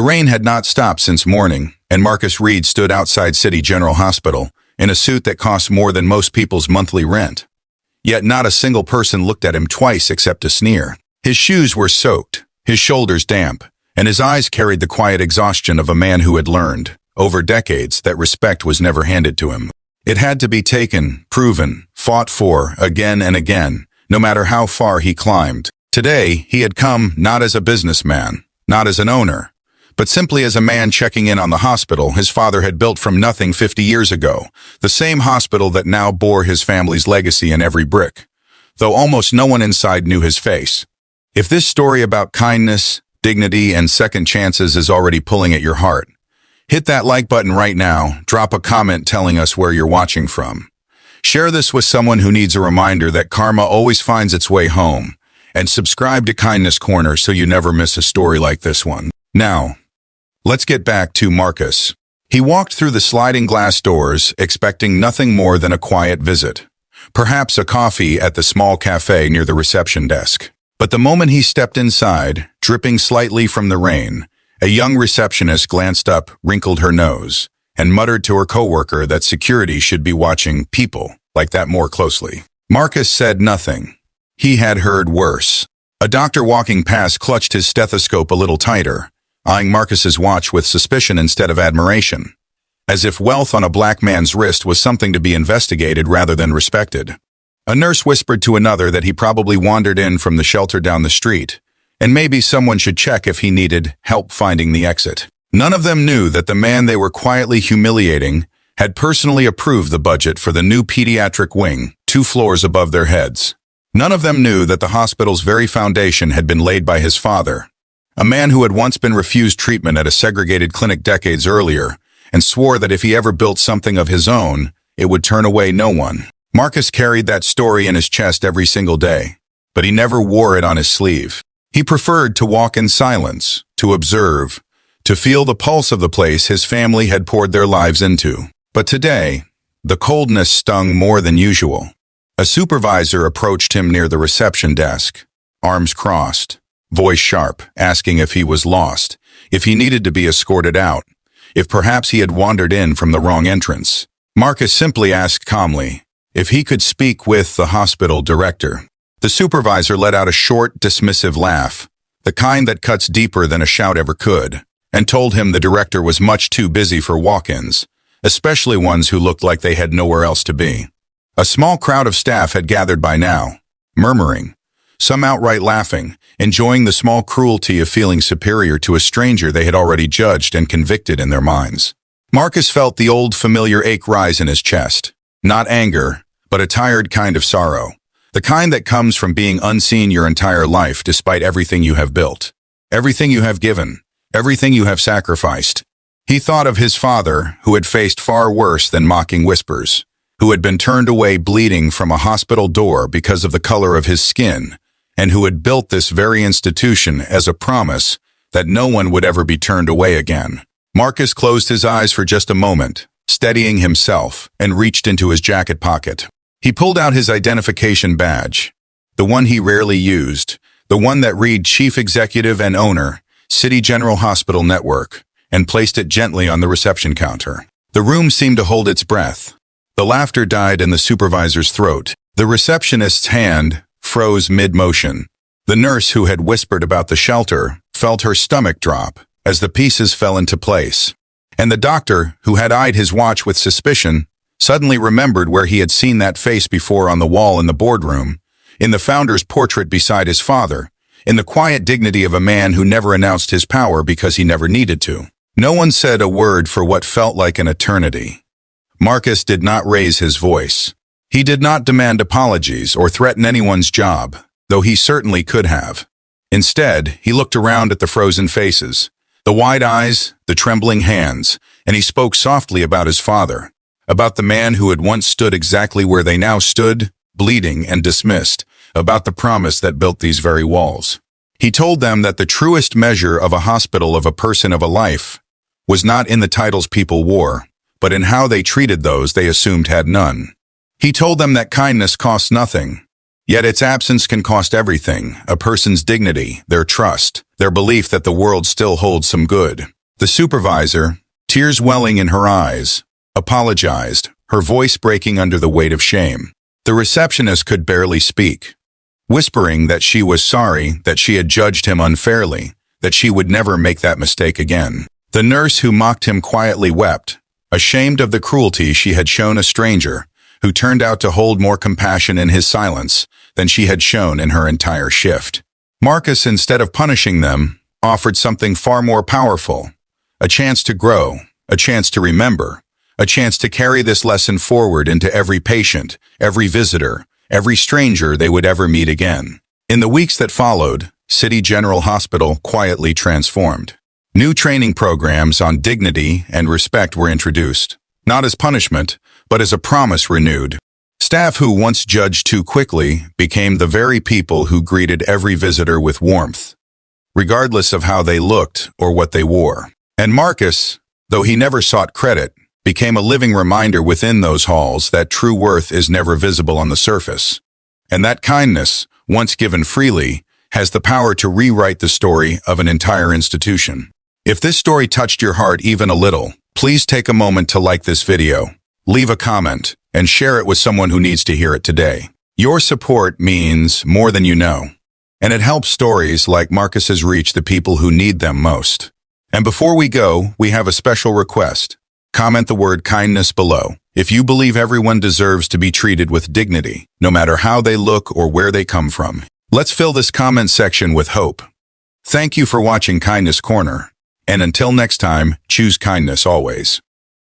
The rain had not stopped since morning, and Marcus Reid stood outside City General Hospital in a suit that cost more than most people's monthly rent. Yet not a single person looked at him twice except to sneer. His shoes were soaked, his shoulders damp, and his eyes carried the quiet exhaustion of a man who had learned, over decades, that respect was never handed to him. It had to be taken, proven, fought for, again and again, no matter how far he climbed. Today, he had come not as a businessman, not as an owner, but simply as a man checking in on the hospital his father had built from nothing 50 years ago, the same hospital that now bore his family's legacy in every brick, though almost no one inside knew his face. If this story about kindness, dignity, and second chances is already pulling at your heart, hit that like button right now, drop a comment telling us where you're watching from. Share this with someone who needs a reminder that karma always finds its way home, and subscribe to Kindness Corner so you never miss a story like this one. Now, let's get back to Marcus. He walked through the sliding glass doors, expecting nothing more than a quiet visit. Perhaps a coffee at the small cafe near the reception desk. But the moment he stepped inside, dripping slightly from the rain, a young receptionist glanced up, wrinkled her nose, and muttered to her coworker that security should be watching people like that more closely. Marcus said nothing. He had heard worse. A doctor walking past clutched his stethoscope a little tighter, eyeing Marcus's watch with suspicion instead of admiration, as if wealth on a black man's wrist was something to be investigated rather than respected. A nurse whispered to another that he probably wandered in from the shelter down the street, and maybe someone should check if he needed help finding the exit. None of them knew that the man they were quietly humiliating had personally approved the budget for the new pediatric wing, 2 floors above their heads. None of them knew that the hospital's very foundation had been laid by his father, a man who had once been refused treatment at a segregated clinic decades earlier, and swore that if he ever built something of his own, it would turn away no one. Marcus carried that story in his chest every single day, but he never wore it on his sleeve. He preferred to walk in silence, to observe, to feel the pulse of the place his family had poured their lives into. But today, the coldness stung more than usual. A supervisor approached him near the reception desk, arms crossed, voice sharp, asking if he was lost, if he needed to be escorted out, if perhaps he had wandered in from the wrong entrance. Marcus simply asked calmly if he could speak with the hospital director. The supervisor let out a short, dismissive laugh, the kind that cuts deeper than a shout ever could, and told him the director was much too busy for walk-ins, especially ones who looked like they had nowhere else to be. A small crowd of staff had gathered by now, murmuring, some outright laughing, enjoying the small cruelty of feeling superior to a stranger they had already judged and convicted in their minds. Marcus felt the old familiar ache rise in his chest. Not anger, but a tired kind of sorrow. The kind that comes from being unseen your entire life despite everything you have built, everything you have given, everything you have sacrificed. He thought of his father, who had faced far worse than mocking whispers, who had been turned away bleeding from a hospital door because of the color of his skin, and who had built this very institution as a promise that no one would ever be turned away again. Marcus closed his eyes for just a moment, steadying himself, and reached into his jacket pocket. He pulled out his identification badge, the one he rarely used, the one that read Chief Executive and Owner, City General Hospital Network, and placed it gently on the reception counter. The room seemed to hold its breath. The laughter died in the supervisor's throat. The receptionist's hand froze mid-motion. The nurse who had whispered about the shelter felt her stomach drop as the pieces fell into place. And the doctor, who had eyed his watch with suspicion, suddenly remembered where he had seen that face before on the wall in the boardroom, in the founder's portrait beside his father, in the quiet dignity of a man who never announced his power because he never needed to. No one said a word for what felt like an eternity. Marcus did not raise his voice. He did not demand apologies or threaten anyone's job, though he certainly could have. Instead, he looked around at the frozen faces, the wide eyes, the trembling hands, and he spoke softly about his father, about the man who had once stood exactly where they now stood, bleeding and dismissed, about the promise that built these very walls. He told them that the truest measure of a hospital of a person of a life was not in the titles people wore, but in how they treated those they assumed had none. He told them that kindness costs nothing, Yet its absence can cost everything: a person's dignity, their trust, their belief that the world still holds some good. The supervisor, tears welling in her eyes, apologized, her voice breaking under the weight of shame. The receptionist could barely speak, whispering that she was sorry, that she had judged him unfairly, that she would never make that mistake again. The nurse who mocked him quietly wept, ashamed of the cruelty she had shown a stranger, who turned out to hold more compassion in his silence than she had shown in her entire shift. Marcus, instead of punishing them, offered something far more powerful: a chance to grow, a chance to remember, a chance to carry this lesson forward into every patient, every visitor, every stranger they would ever meet again. In the weeks that followed, City General Hospital quietly transformed. New training programs on dignity and respect were introduced, not as punishment, but as a promise renewed. Staff who once judged too quickly became the very people who greeted every visitor with warmth, regardless of how they looked or what they wore. And Marcus, though he never sought credit, became a living reminder within those halls that true worth is never visible on the surface, and that kindness, once given freely, has the power to rewrite the story of an entire institution. If this story touched your heart even a little, please take a moment to like this video, leave a comment, and share it with someone who needs to hear it today. Your support means more than you know, and it helps stories like Marcus's reach the people who need them most. And before we go, we have a special request. Comment the word kindness below if you believe everyone deserves to be treated with dignity, no matter how they look or where they come from. Let's fill this comment section with hope. Thank you for watching Kindness Corner, and until next time, choose kindness always.